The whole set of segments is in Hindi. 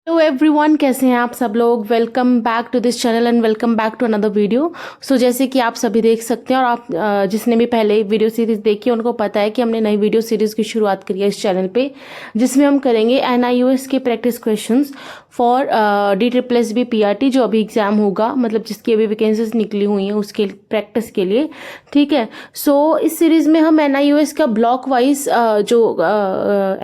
हेलो एवरीवन, कैसे हैं आप सब लोग। Welcome back to this channel and welcome back to another video. So जैसे कि आप सभी देख सकते हैं और आप जिसने भी पहले वीडियो सीरीज देखी है उनको पता है कि हमने नई वीडियो सीरीज की शुरुआत करी है इस चैनल पे, जिसमें हम करेंगे NIOS के practice questions for DSSB PRT जो अभी एग्जाम होगा, मतलब जिसकी अभी वैकेंसीज निकली हुई हैं उसके प्रैक्टिस के लिए। ठीक है, सो इस सीरीज में हम NIOS का ब्लॉक वाइज जो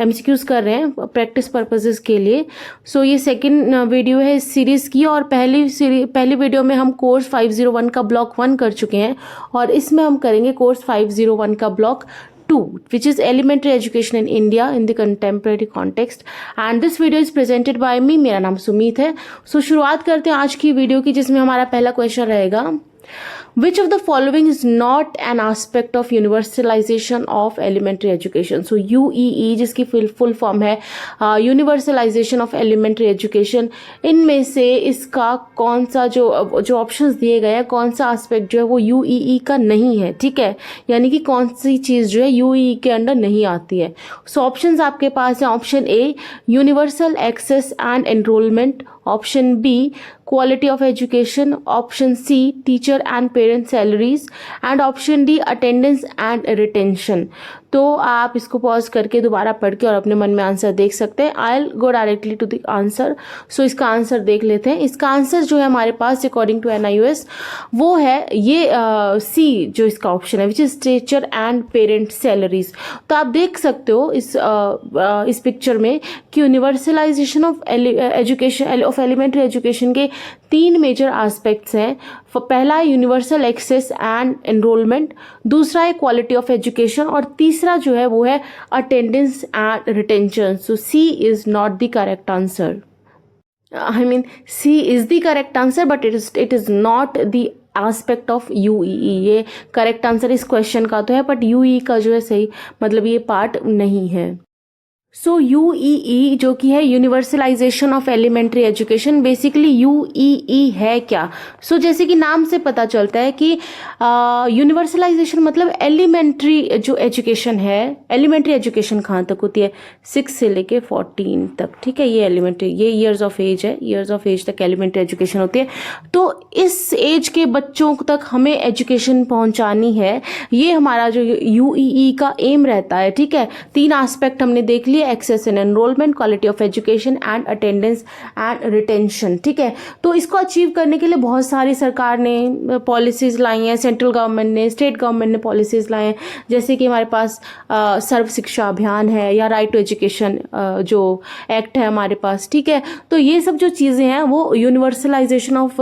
MCQs कर रहे हैं प्रैक्टिस पर्पजेज के लिए। सो ये सेकंड वीडियो है इस सीरीज़ की, और पहली वीडियो में हम कोर्स 501 का ब्लॉक 1 कर चुके हैं और इसमें हम करेंगे कोर्स 501 का block 2, which is elementary education in India in the contemporary context, and this video is presented by me। मेरा नाम सुमीत है। सो शुरुआत करते हैं आज की वीडियो की, जिसमें हमारा पहला क्वेश्चन रहेगा, Which of the following is not an aspect of universalization of elementary education? So UEE जिसकी फुल फॉर्म है यूनिवर्सलाइजेशन ऑफ एलिमेंट्री एजुकेशन, इनमें से इसका कौन सा जो ऑप्शंस दिए गए हैं, कौन सा एस्पेक्ट जो है वो UEE का नहीं है। ठीक है, यानी कि कौन सी चीज़ जो है UEE के अंडर नहीं आती है। सो ऑप्शंस आपके पास है, option A universal access and enrolment, option B quality of education, option C teacher and parent salaries, and option D attendance and retention. तो आप इसको पॉज करके दोबारा पढ़ के और अपने मन में आंसर देख सकते हैं। I will go directly to the answer. So इसका आंसर देख लेते हैं। इसका आंसर जो है हमारे पास अकॉर्डिंग टू NIOS वो है ये सी जो इसका ऑप्शन है, which is teacher and parent salaries. तो आप देख सकते हो इस पिक्चर में कि universalisation of education of elementary education के 3 मेजर एस्पेक्ट्स हैं। पहला है यूनिवर्सल एक्सेस एंड एनरोलमेंट, दूसरा है क्वालिटी ऑफ एजुकेशन, और तीसरा जो है वो है attendance and retention. So C is not the correct answer. I mean C is the correct answer, but it is not the aspect of UEE। ये करेक्ट आंसर इस क्वेश्चन का तो है, बट UEE का जो है सही मतलब ये पार्ट नहीं है। सो UEE जो कि है universalisation of elementary education, basically UEE है क्या। सो जैसे कि नाम से पता चलता है कि यूनिवर्सलाइजेशन मतलब एलिमेंट्री जो एजुकेशन है, एलिमेंट्री एजुकेशन कहाँ तक होती है, 6 से लेके 14 तक। ठीक है, ये एलिमेंट्री, ये ईयर्स ऑफ एज है, ईयर्स ऑफ एज तक एलिमेंट्री एजुकेशन होती है। तो इस एज के बच्चों तक हमें एजुकेशन पहुंचानी है, ये हमारा जो UEE का एम रहता है। ठीक है, 3 एस्पेक्ट हमने देख लिए, access and enrolment, quality of education and attendance and retention. ठीक है, तो इसको अचीव करने के लिए बहुत सारी सरकार ने पॉलिसीज लाई हैं, सेंट्रल गवर्नमेंट ने, स्टेट गवर्नमेंट ने पॉलिसीज लाई हैं, जैसे कि हमारे पास सर्व शिक्षा अभियान है या राइट टू एजुकेशन जो एक्ट है हमारे पास। ठीक है, तो ये सब जो चीज़ें हैं वो यूनिवर्सलाइजेशन ऑफ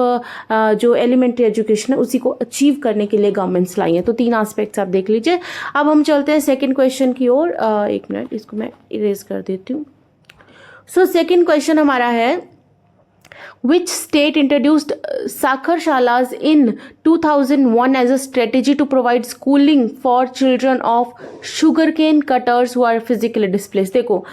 जो एलिमेंट्री एजुकेशन है उसी को अचीव करने के लिए गवर्नमेंट्स लाई हैं। तो 3 एस्पेक्ट्स आप देख लीजिए। अब हम चलते हैं सेकेंड क्वेश्चन की ओर। एक मिनट, इसको मैं इरेज कर देती हूँ। सो सेकेंड क्वेश्चन हमारा है, Which state introduced Sakshalas in 2001 as a strategy to provide schooling for children of sugarcane cutters who are physically displaced? देखो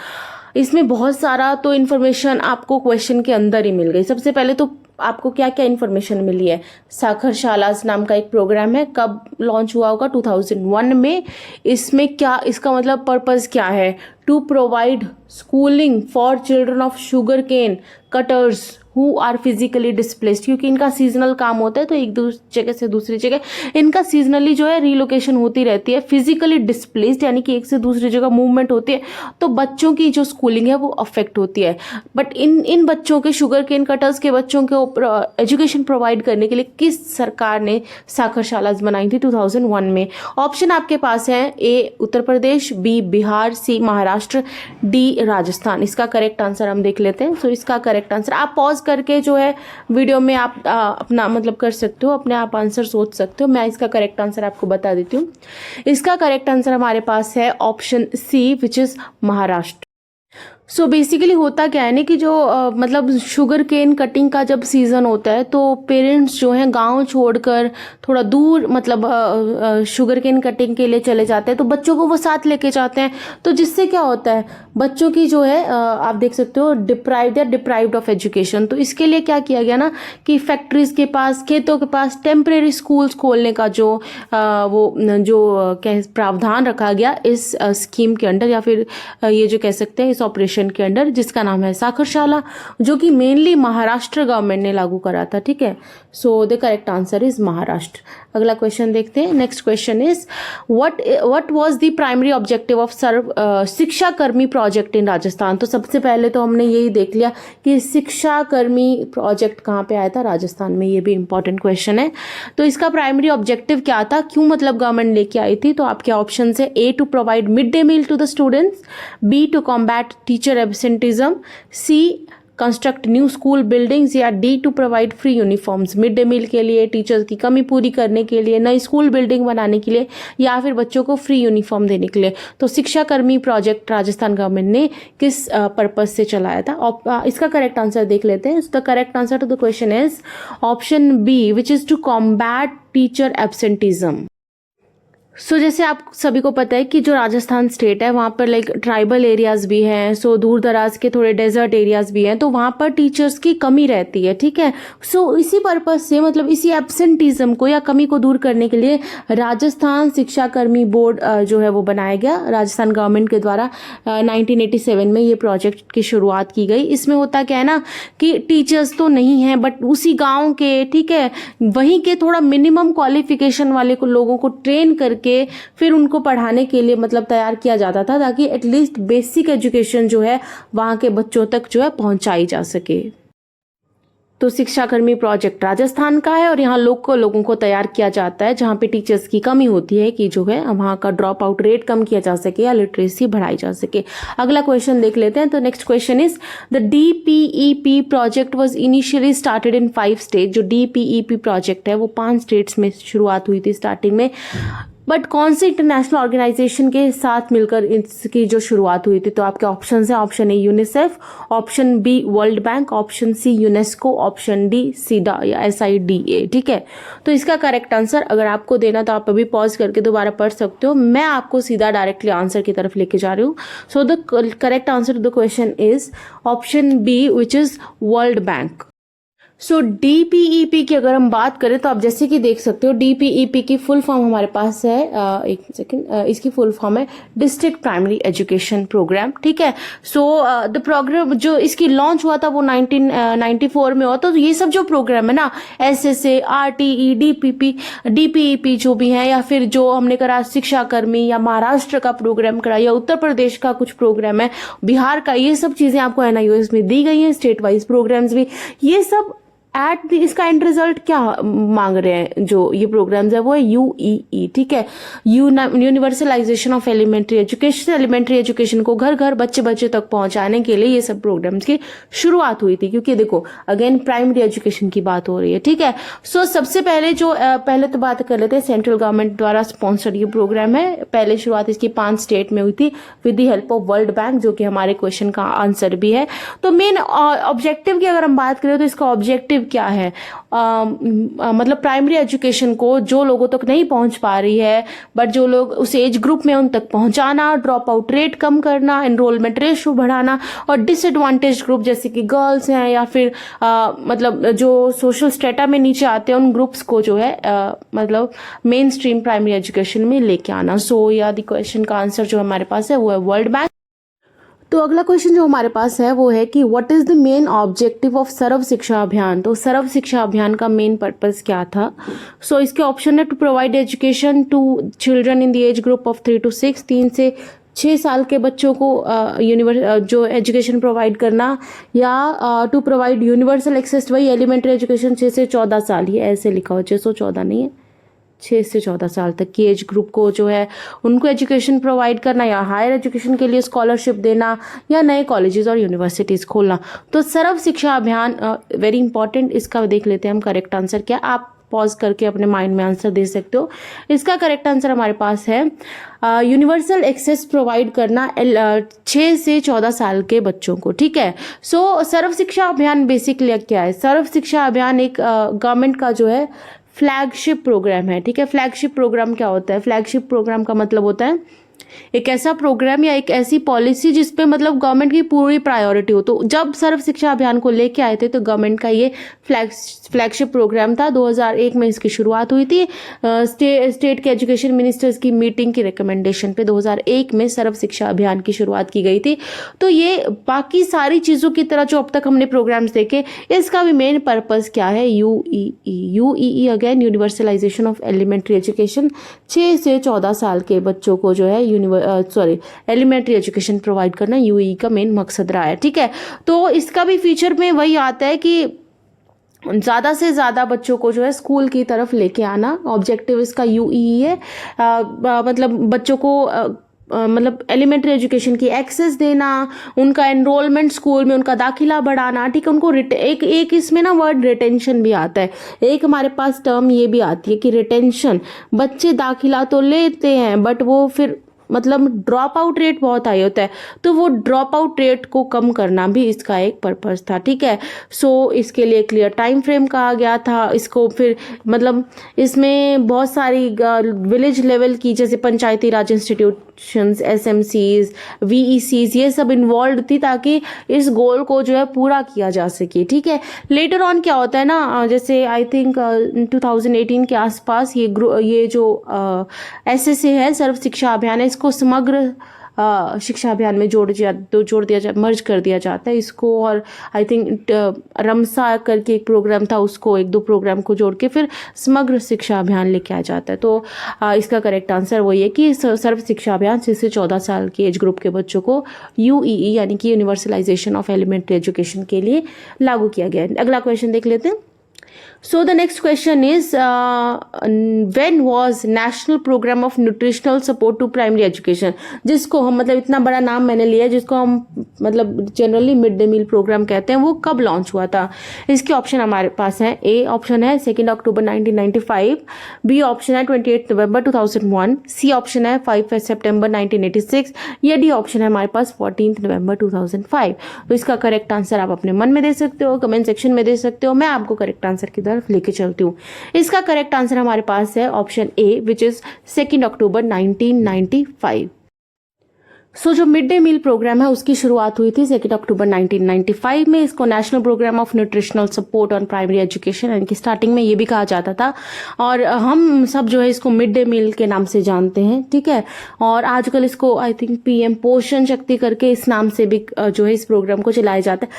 इसमें बहुत सारा तो इन्फॉर्मेशन आपको क्वेश्चन के अंदर ही मिल गई। सबसे पहले तो आपको क्या क्या इन्फॉर्मेशन मिली है, साक्षरशालास नाम का एक प्रोग्राम है, कब लॉन्च हुआ होगा, 2001 में। इसमें क्या, इसका मतलब पर्पस क्या है, to provide schooling for children of sugar cane cutters who are physically displaced, क्योंकि इनका सीजनल काम होता है, तो एक जगह से दूसरी जगह इनका सीजनली जो है रिलोकेशन होती रहती है। फिजिकली डिस्प्लेस्ड यानी कि एक से दूसरी जगह मूवमेंट होती है, तो बच्चों की जो स्कूलिंग है वो अफेक्ट होती है। बट इन बच्चों के, शुगर केन कटर्स के बच्चों के एजुकेशन प्रोवाइड करने के लिए किस सरकार ने साक्षरशालास बनाई थी 2001 में। ऑप्शन आपके पास है, ए उत्तर प्रदेश, बी बिहार, सी महाराष्ट्र, डी राजस्थान। इसका करेक्ट आंसर हम देख लेते हैं। सो इसका करेक्ट आंसर आप पॉज करके जो है वीडियो में आप अपना मतलब कर सकते हो, अपने आप आंसर सोच सकते हो। मैं इसका करेक्ट आंसर आपको बता देती हूँ। इसका करेक्ट आंसर हमारे पास है option C, which is Maharashtra. So basically होता क्या है ना कि जो मतलब शुगर केन कटिंग का जब सीज़न होता है तो पेरेंट्स जो हैं गांव छोड़कर थोड़ा दूर मतलब शुगर केन कटिंग के लिए चले जाते हैं, तो बच्चों को वो साथ लेके जाते हैं। तो जिससे क्या होता है, बच्चों की जो है आप देख सकते हो डिप्राइव्ड ऑफ एजुकेशन। तो इसके लिए क्या किया गया ना कि फैक्ट्रीज के पास, खेतों के पास टेम्परेरी स्कूल्स खोलने का जो प्रावधान रखा गया इस स्कीम के अंडर, या फिर ये जो कह सकते हैं इस ऑपरेशन मिशन के अंडर, जिसका नाम है साक्षरशाला, जो कि मेनली महाराष्ट्र गवर्नमेंट ने लागू करा था। ठीक है, so the correct answer is Maharashtra. अगला क्वेश्चन देखते हैं। Next question is what was the primary objective of Sarva Shiksha Karmi project in Rajasthan. तो सबसे पहले तो हमने यही देख लिया कि शिक्षा कर्मी प्रोजेक्ट कहाँ पे आया था, राजस्थान में। ये भी इंपॉर्टेंट क्वेश्चन है। तो इसका प्राइमरी ऑब्जेक्टिव क्या था, क्यों मतलब गवर्नमेंट लेके आई थी। तो आपके ऑप्शन है A to provide mid day meal to the students, B to combat teacher absenteeism, C construct new school buildings, या D to provide free uniforms. Mid day meal के लिए, टीचर्स की कमी पूरी करने के लिए, नई स्कूल बिल्डिंग बनाने के लिए, या फिर बच्चों को फ्री यूनिफॉर्म देने के लिए। तो शिक्षा कर्मी प्रोजेक्ट राजस्थान गवर्नमेंट ने किस पर्पज से चलाया था। इसका करेक्ट आंसर देख लेते हैं। The correct answer to the question is option B, which is to combat teacher absenteeism. So जैसे आप सभी को पता है कि जो राजस्थान स्टेट है वहाँ पर लाइक ट्राइबल एरियाज भी हैं, सो दूर दराज के थोड़े डेजर्ट एरियाज भी हैं, तो वहाँ पर टीचर्स की कमी रहती है। ठीक है, सो इसी पर्पज से मतलब इसी एब्सेंटिज्म को या कमी को दूर करने के लिए राजस्थान शिक्षा कर्मी बोर्ड जो है वो बनाया गया राजस्थान गवर्नमेंट के द्वारा। 1987 में ये प्रोजेक्ट की शुरुआत की गई। इसमें होता क्या है ना कि टीचर्स तो नहीं है बट उसी गाँव के, ठीक है, वहीं के थोड़ा मिनिमम क्वालिफिकेशन वाले लोगों को ट्रेन करके फिर उनको पढ़ाने के लिए मतलब तैयार किया जाता था, ताकि एटलीस्ट बेसिक एजुकेशन जो है वहां के बच्चों तक जो है पहुंचाई जा सके। तो शिक्षा कर्मी प्रोजेक्ट राजस्थान का है और यहाँ लोगों को तैयार किया जाता है जहाँ पे टीचर्स की कमी होती है कि जो है वहाँ का ड्रॉप आउट रेट कम किया जा सके या लिटरेसी बढ़ाई जा सके। अगला क्वेश्चन देख लेते हैं। तो next question is the DPEP project was initially started in 5 state. जो DPEP प्रोजेक्ट है वो 5 स्टेट्स में शुरुआत हुई थी स्टार्टिंग में, बट कौन सी इंटरनेशनल ऑर्गेनाइजेशन के साथ मिलकर इसकी जो शुरुआत हुई थी। तो आपके ऑप्शन है, option A UNICEF, option B World Bank, option C UNESCO, option D SIDA या SIDA। ठीक है, तो इसका करेक्ट आंसर अगर आपको देना तो आप अभी पॉज करके दोबारा पढ़ सकते हो। मैं आपको सीधा डायरेक्टली आंसर की तरफ लेके जा रही हूँ। So the correct answer to the question is option B, which is World Bank. So DPEP की अगर हम बात करें तो आप जैसे कि देख सकते हो DPEP की फुल फॉर्म हमारे पास है, एक सेकेंड, इसकी फुल फॉर्म है डिस्ट्रिक्ट प्राइमरी एजुकेशन प्रोग्राम। ठीक है, सो द प्रोग्राम जो इसकी लॉन्च हुआ था वो 1994 में हुआ। तो ये सब जो प्रोग्राम है ना, SSA, RTE, DPEP जो भी है, या फिर जो हमने करा शिक्षा कर्मी, या महाराष्ट्र का प्रोग्राम करा, या उत्तर प्रदेश का कुछ प्रोग्राम है, बिहार का, ये सब चीजें आपको NIOS में दी गई हैं। स्टेट वाइज प्रोग्राम्स भी, ये सब इसका एंड रिजल्ट क्या मांग रहे हैं जो ये प्रोग्राम्स है वो है UEE। ठीक है, universalisation of elementary education. Elementary education को घर घर बच्चे तक पहुंचाने के लिए ये सब प्रोग्राम्स की शुरुआत हुई थी, क्योंकि देखो अगेन प्राइमरी एजुकेशन की बात हो रही है। ठीक है, सो सबसे पहले पहले तो बात कर लेते हैं सेंट्रल गवर्नमेंट द्वारा स्पॉन्सर्ड ये प्रोग्राम है। पहले शुरुआत इसकी 5 स्टेट में हुई थी with the help of world bank, जो कि हमारे क्वेश्चन का आंसर भी है। तो मेन ऑब्जेक्टिव की अगर हम बात करें तो इसका ऑब्जेक्टिव क्या है, मतलब प्राइमरी एजुकेशन को जो लोगों तक नहीं पहुंच पा रही है बट जो लोग उस एज ग्रुप में उन तक पहुंचाना, ड्रॉप आउट रेट कम करना, एनरोलमेंट रेशो बढ़ाना, और डिसएडवांटेज ग्रुप जैसे कि गर्ल्स हैं या फिर मतलब जो सोशल स्टेटा में नीचे आते हैं उन ग्रुप्स को जो है मतलब मेन स्ट्रीम प्राइमरी एजुकेशन में लेके आना। सो या द क्वेश्चन का आंसर जो हमारे पास है वो है वर्ल्ड बैंक। तो अगला क्वेश्चन जो हमारे पास है वो है कि what is the main objective of Sarva Shiksha Abhiyan. तो सर्व शिक्षा अभियान का मेन पर्पस क्या था। सो इसके ऑप्शन है to provide education to children in the age group of 3 to 6, 3 से 6 साल के बच्चों को जो एजुकेशन प्रोवाइड करना, या टू प्रोवाइड यूनिवर्सल एक्सेस, वही एलिमेंट्री एजुकेशन 6 से 14 साल, ही ऐसे लिखा हो, 614 नहीं है, 6 से 14 साल तक की एज ग्रुप को जो है उनको एजुकेशन प्रोवाइड करना, या हायर एजुकेशन के लिए स्कॉलरशिप देना, या नए कॉलेजेस और यूनिवर्सिटीज़ खोलना। तो सर्व शिक्षा अभियान वेरी इंपॉर्टेंट, इसका देख लेते हैं हम करेक्ट आंसर क्या। आप पॉज करके अपने माइंड में आंसर दे सकते हो। इसका करेक्ट आंसर हमारे पास है यूनिवर्सल एक्सेस प्रोवाइड करना 6 से 14 साल के बच्चों को। ठीक है, सो सर्व शिक्षा अभियान बेसिकली क्या है। सर्व शिक्षा अभियान एक गवर्नमेंट का जो है फ्लैगशिप प्रोग्राम है। ठीक है, फ्लैगशिप प्रोग्राम क्या होता है, फ्लैगशिप प्रोग्राम का मतलब होता है एक ऐसा प्रोग्राम या एक ऐसी पॉलिसी जिसपे मतलब गवर्नमेंट की पूरी प्रायोरिटी हो। तो जब सर्व शिक्षा अभियान को लेके आए थे तो गवर्नमेंट का ये फ्लैगशिप प्रोग्राम था। 2001 में इसकी शुरुआत हुई थी स्टेट के एजुकेशन मिनिस्टर्स की मीटिंग की रिकमेंडेशन पे 2001 में सर्व शिक्षा अभियान की शुरुआत की गई थी। तो ये बाकी सारी चीज़ों की तरह जो अब तक हमने प्रोग्राम्स देखे, इसका भी मेन पर्पज़ क्या है, UEE again universalisation of elementary education. 6 से 14 साल के बच्चों को जो है एलिमेंट्री एजुकेशन प्रोवाइड करना यूईई का मेन मकसद रहा है। ठीक है, तो इसका भी फीचर में वही आता है कि ज़्यादा से ज़्यादा बच्चों को जो है स्कूल की तरफ लेके आना, ऑब्जेक्टिव इसका यूईई है। मतलब बच्चों को मतलब एलिमेंट्री एजुकेशन की एक्सेस देना, उनका एनरोलमेंट स्कूल में, उनका दाखिला बढ़ाना। ठीक है, उनको एक इसमें ना वर्ड रिटेंशन भी आता है। एक हमारे पास टर्म ये भी आती है कि रिटेंशन, बच्चे दाखिला तो लेते हैं बट वो फिर मतलब ड्रॉप आउट रेट बहुत हाई होता है, तो वो ड्रॉप आउट रेट को कम करना भी इसका एक पर्पस था। ठीक है, सो इसके लिए क्लियर टाइम फ्रेम कहा गया था इसको। फिर मतलब इसमें बहुत सारी विलेज लेवल की जैसे पंचायती राज इंस्टीट्यूशंस, एसएमसीज, वीईसीज, ये सब इन्वॉल्व थी ताकि इस गोल को जो है पूरा किया जा सके। ठीक है, लेटर ऑन क्या होता है ना, जैसे आई थिंक 2018 के आसपास ये जो एसएसए है, सर्व शिक्षा अभियान है, को समग्र शिक्षा अभियान में जोड़ दिया जाए, मर्ज कर दिया जाता है इसको। और आई थिंक रमसा करके एक प्रोग्राम था, उसको 1-2 प्रोग्राम को जोड़ के फिर समग्र शिक्षा अभियान लेके आया जाता है। तो इसका करेक्ट आंसर वही है कि सर्व शिक्षा अभियान 6 से 14 साल के एज ग्रुप के बच्चों को यूईई यानी कि यूनिवर्सलाइजेशन ऑफ एलिमेंट्री एजुकेशन के लिए लागू किया गया है। अगला क्वेश्चन देख लेते हैं। So the next question is when was National Program of Nutritional Support to Primary Education, जिसको हम मतलब इतना बड़ा नाम मैंने लिया है, जिसको हम मतलब generally mid day meal programme कहते हैं, वो कब लॉन्च हुआ था? इसके ऑप्शन हमारे पास हैं। ए ऑप्शन है 2 अक्टूबर 1995, बी ऑप्शन है 28 नवंबर 2001, सी ऑप्शन है 5 सितंबर 1986, या डी ऑप्शन है हमारे पास 14 नवंबर 2005। तो इसका करेक्ट आंसर आप अपने मन में दे सकते हो, कमेंट सेक्शन में दे सकते हो, मैं आपको करेक्ट आंसर की तरफ लेके चलती हूँ। इसका करेक्ट आंसर हमारे पास है ऑप्शन ए विच इज 2 अक्टूबर 1995। सो जो मिड डे मील प्रोग्राम है उसकी शुरुआत हुई थी 2 अक्टूबर 1995 में। इसको national programme of nutritional support on primary education यानी कि स्टार्टिंग में ये भी कहा जाता था, और हम सब जो है इसको मिड डे मील के नाम से जानते हैं। ठीक है, और आजकल इसको आई थिंक पीएम पोषण शक्ति करके इस नाम से भी जो है इस प्रोग्राम को चलाया जाता है।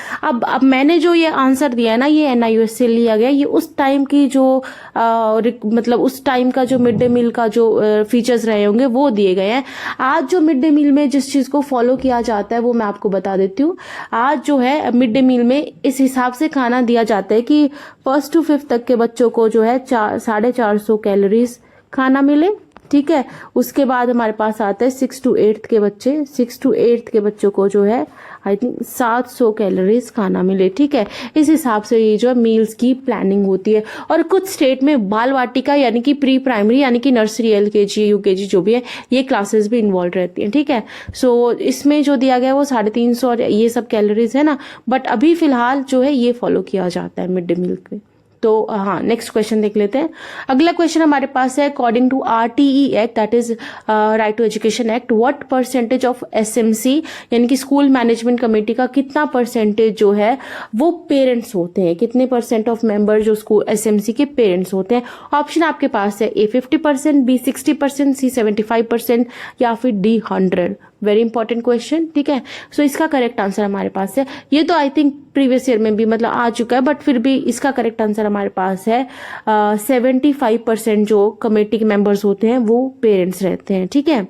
अब मैंने जो ये आंसर दिया है ना, ये एनआईओएस से लिया गया, ये उस टाइम की जो मतलब उस टाइम का जो मिड डे मील का जो फीचर्स रहे होंगे वो दिए गए हैं। आज जो मिड डे मील में जिस चीज को फॉलो किया जाता है वो मैं आपको बता देती हूँ। आज जो है मिड डे मील में इस हिसाब से खाना दिया जाता है कि 1st to 5th तक के बच्चों को जो है 450 कैलोरीज खाना मिले। ठीक है, उसके बाद हमारे पास आता है 6 to 8th के बच्चे, 6 to 8th के बच्चों को जो है आई थिंक 700 कैलोरीज खाना मिले। ठीक है, इस हिसाब से ये जो है मील्स की प्लानिंग होती है। और कुछ स्टेट में बाल वाटिका यानी कि प्री प्राइमरी यानी कि नर्सरी, एलकेजी, यूकेजी जो भी है, ये क्लासेस भी इन्वॉल्व रहती हैं। ठीक है, सो इसमें जो दिया गया है वो 350 और ये सब कैलोरीज है ना, बट अभी फिलहाल जो है ये फॉलो किया जाता है मिड डे मील में। तो हाँ, नेक्स्ट क्वेश्चन देख लेते हैं। अगला क्वेश्चन हमारे पास है according to RTE act, that is right to education act, what percentage of SMC यानी कि स्कूल मैनेजमेंट कमेटी का कितना परसेंटेज जो है वो पेरेंट्स होते हैं, कितने परसेंट ऑफ मेंबर जो स्कूल एसएमसी के पेरेंट्स होते हैं? ऑप्शन आपके पास है ए 50%, बी 60%, सी 75% या फिर डी 100। Very important question. ठीक है, सो इसका करेक्ट आंसर हमारे पास है, ये तो आई थिंक प्रीवियस ईयर में भी मतलब आ चुका है, बट फिर भी इसका करेक्ट आंसर हमारे पास है 75% जो कमेटी के मेंबर्स होते हैं वो पेरेंट्स रहते हैं। ठीक है,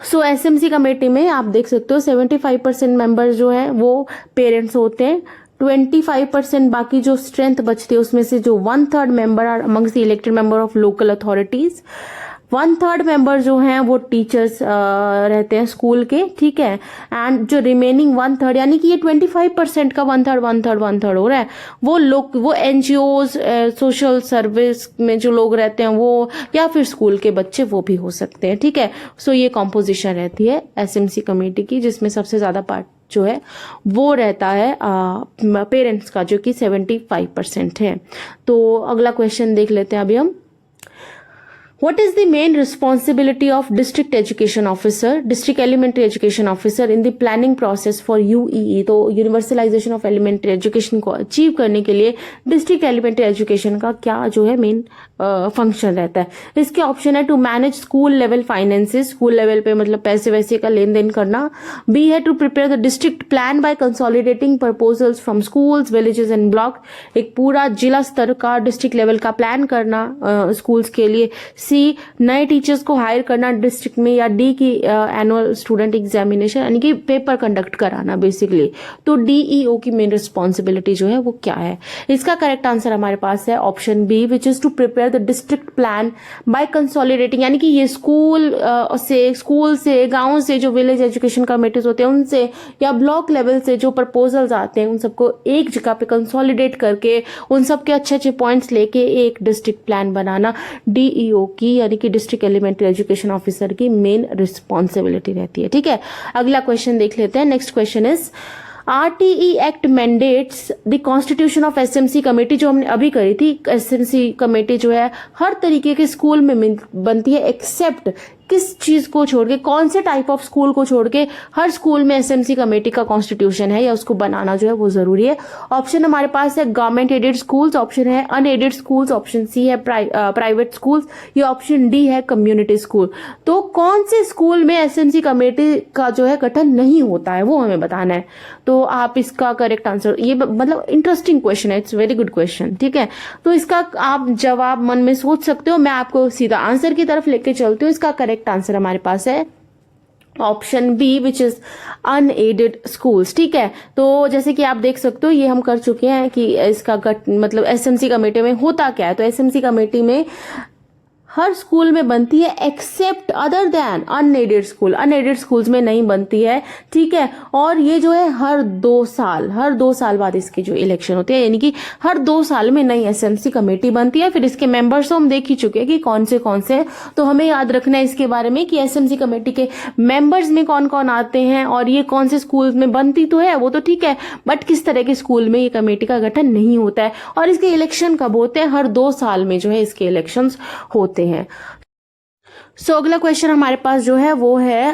सो एसएमसी कमेटी में आप देख सकते हो 75% मेंबर्स जो है वो पेरेंट्स होते हैं, 25% बाकी जो स्ट्रेंथ बचती है उसमें से जो 1/3 member are amongst the elected member of local authorities, 1/3 member जो हैं वो टीचर्स रहते हैं स्कूल के। ठीक है, एंड जो रिमेनिंग 1/3 यानी कि ये 25% का 1/3 हो रहा है, वो लोग वो एनजीओज, सोशल सर्विस में जो लोग रहते हैं वो, या फिर स्कूल के बच्चे वो भी हो सकते हैं। ठीक है, सो ये कॉम्पोजिशन रहती है एसएमसी कमेटी की, जिसमें सबसे ज्यादा पार्ट जो है वो रहता है पेरेंट्स का, जो कि 75% है। तो अगला क्वेश्चन देख लेते हैं अभी हम। What is the main responsibility of district education officer, district elementary education officer in the planning process for UEE? तो यूनिवर्सलाइजेशन ऑफ एलिमेंट्री एजुकेशन को अचीव करने के लिए डिस्ट्रिक्ट एलिमेंट्री एजुकेशन का क्या जो है मेन फंक्शन रहता है? इसके ऑप्शन है to manage school level finances, school level पे मतलब पैसे वैसे का लेन देन करना। बी है to prepare the district plan by consolidating proposals from schools, villages and block, एक पूरा जिला स्तर का डिस्ट्रिक्ट लेवल का प्लान करना स्कूल्स के लिए। सी नए टीचर्स को हायर करना डिस्ट्रिक्ट में, या डी की एनुअल स्टूडेंट एग्जामिनेशन यानी कि पेपर कंडक्ट कराना बेसिकली। तो डीईओ की मेन रिस्पॉन्सिबिलिटी जो है वो क्या है? इसका करेक्ट आंसर हमारे पास है option B, which is to prepare the district plan by consolidating, यानी कि ये स्कूल से गांव से जो विलेज एजुकेशन कमेटीज होते हैं उनसे, या ब्लॉक लेवल से जो प्रपोजल्स आते हैं उन सबको एक जगह पे कंसोलिडेट करके उन सबके अच्छे अच्छे पॉइंट्स लेके एक डिस्ट्रिक्ट प्लान बनाना डीईओ की यानी कि डिस्ट्रिक्ट एलिमेंट्री एजुकेशन ऑफिसर की मेन रिस्पॉन्सिबिलिटी रहती है। ठीक है, अगला क्वेश्चन देख लेते हैं। Next question is RTE act mandates the constitution of SMC committee, जो हमने अभी करी थी। SMC कमेटी जो है हर तरीके के स्कूल में बनती है एक्सेप्ट किस चीज को छोड़ के, कौन से टाइप ऑफ स्कूल को छोड़ के हर स्कूल में SMC कमेटी का कॉन्स्टिट्यूशन है या उसको बनाना जो है वो जरूरी है। ऑप्शन हमारे पास है गवर्नमेंट एडेड स्कूल्स, ऑप्शन है अनएडेड स्कूल्स, ऑप्शन सी है प्राइवेट स्कूल्स, या ऑप्शन डी है कम्युनिटी स्कूल। तो कौन से स्कूल में SMC कमेटी का जो है गठन नहीं होता है वो हमें बताना है। तो आप इसका करेक्ट आंसर, ये मतलब इंटरेस्टिंग क्वेश्चन है, इट्स वेरी गुड क्वेश्चन। ठीक है, तो इसका आप जवाब मन में सोच सकते हो, मैं आपको सीधा आंसर की तरफ लेके चलती हूँ। इसका करेक्ट आंसर हमारे पास है option B, which is unaided schools. ठीक है, तो जैसे कि आप देख सकते हो ये हम कर चुके हैं कि इसका मतलब SMC कमेटी में होता क्या है। तो SMC कमेटी में हर स्कूल में बनती है except other than unaided school, unaided schools में नहीं बनती है। ठीक है, और ये जो है हर 2 साल बाद इसकी जो इलेक्शन होती है, यानी कि हर 2 साल में नई SMC कमेटी बनती है। फिर इसके मेंबर्स तो हम देख ही चुके हैं कि कौन से, तो हमें याद रखना है इसके बारे में कि SMC कमेटी के मेंबर्स में कौन कौन आते हैं और ये कौन से स्कूल में बनती तो है वो तो ठीक है, बट किस तरह के स्कूल में ये कमेटी का गठन नहीं होता है, और इसके इलेक्शन कब होते हैं, हर 2 साल में जो है इसके इलेक्शंस होते हैं। सो अगला क्वेश्चन हमारे पास जो है वो है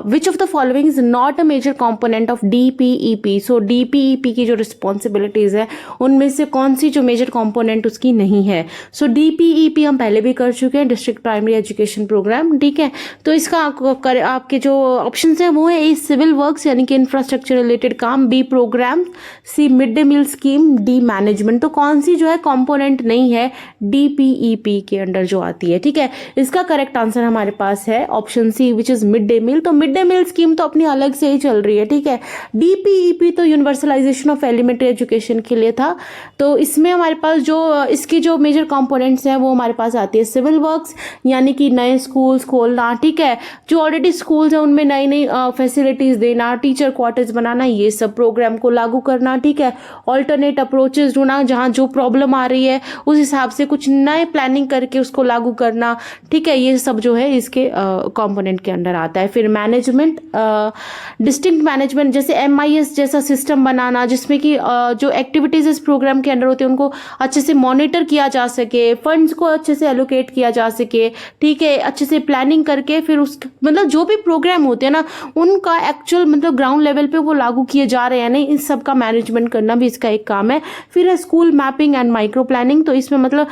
which of the following is not a major component of DPEP। So DPEP की जो रिस्पॉन्सिबिलिटीज है उनमें से कौन सी जो मेजर कंपोनेंट उसकी नहीं है। सो DPEP हम पहले भी कर चुके हैं, डिस्ट्रिक्ट प्राइमरी एजुकेशन प्रोग्राम। ठीक है, तो इसका आपके जो ऑप्शन है वो है ए सिविल वर्क्स यानी कि इंफ्रास्ट्रक्चर रिलेटेड काम, B programme, C mid day meal scheme, D management. तो कौन सी जो है कंपोनेंट नहीं है DPEP के अंडर जो आती है। ठीक है, इसका करेक्ट आंसर हमारे पास है option C, which is mid day meal. तो मिड डे मील स्कीम तो अपनी अलग से ही चल रही है। ठीक है, DPEP तो यूनिवर्सलाइजेशन ऑफ एलिमेंट्री एजुकेशन के लिए था। तो इसमें हमारे पास जो इसकी जो मेजर कंपोनेंट्स हैं वो हमारे पास आती है सिविल वर्क्स, यानी कि नए स्कूल्स खोलना। ठीक है, जो ऑलरेडी स्कूल्स हैं उनमें नई नई फैसिलिटीज देना, टीचर क्वार्टर्स बनाना, ये सब प्रोग्राम को लागू करना। ठीक है, ऑल्टरनेट अप्रोचेस ढूंढना, जहां जो प्रॉब्लम आ रही है उस हिसाब से कुछ नए प्लानिंग करके उसको लागू करना। ठीक है, ये सब जो है इसके कंपोनेंट के अंडर आता है। फिर मैनेजमेंट, डिस्ट्रिक्ट मैनेजमेंट, जैसे MIS जैसा सिस्टम बनाना जिसमें कि जो एक्टिविटीज इस प्रोग्राम के अंडर होती है उनको अच्छे से मॉनिटर किया जा सके, फंड्स को अच्छे से एलोकेट किया जा सके। ठीक है, अच्छे से प्लानिंग करके फिर उस मतलब जो भी प्रोग्राम होते हैं ना उनका एक्चुअल मतलब ग्राउंड लेवल पे वो लागू किए जा रहे हैं नहीं, इस सब का मैनेजमेंट करना भी इसका एक काम है। फिर है school mapping and micro planning. तो इसमें मतलब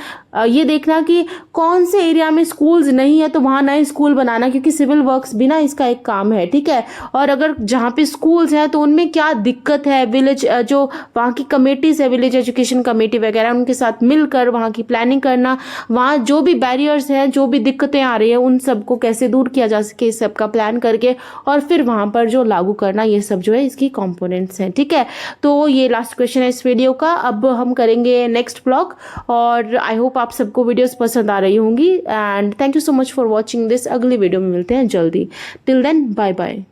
ये देखना कि कौन से एरिया में स्कूल्स नहीं है तो वहां नए स्कूल बनाना, क्योंकि सिविल वर्क्स भी ना इसका एक काम है। ठीक है, और अगर जहां पे स्कूल्स हैं तो उनमें क्या दिक्कत है, विलेज जो वहां की कमेटीज है, विलेज एजुकेशन कमेटी वगैरह, उनके साथ मिलकर वहां की प्लानिंग करना, वहां जो भी बैरियर्स हैं, जो भी दिक्कतें आ रही है उन सबको कैसे दूर किया जा सके, इस सब का प्लान करके और फिर वहां पर जो लागू करना, ये सब जो है इसकी कंपोनेंट्स हैं। ठीक है, तो ये लास्ट क्वेश्चन है इस वीडियो का। अब हम करेंगे नेक्स्ट ब्लॉग, और आई होप आप सबको वीडियोस पसंद आ रही होंगी, and thank you so much for watching this. अगली वीडियो में मिलते हैं जल्दी। Till then bye bye.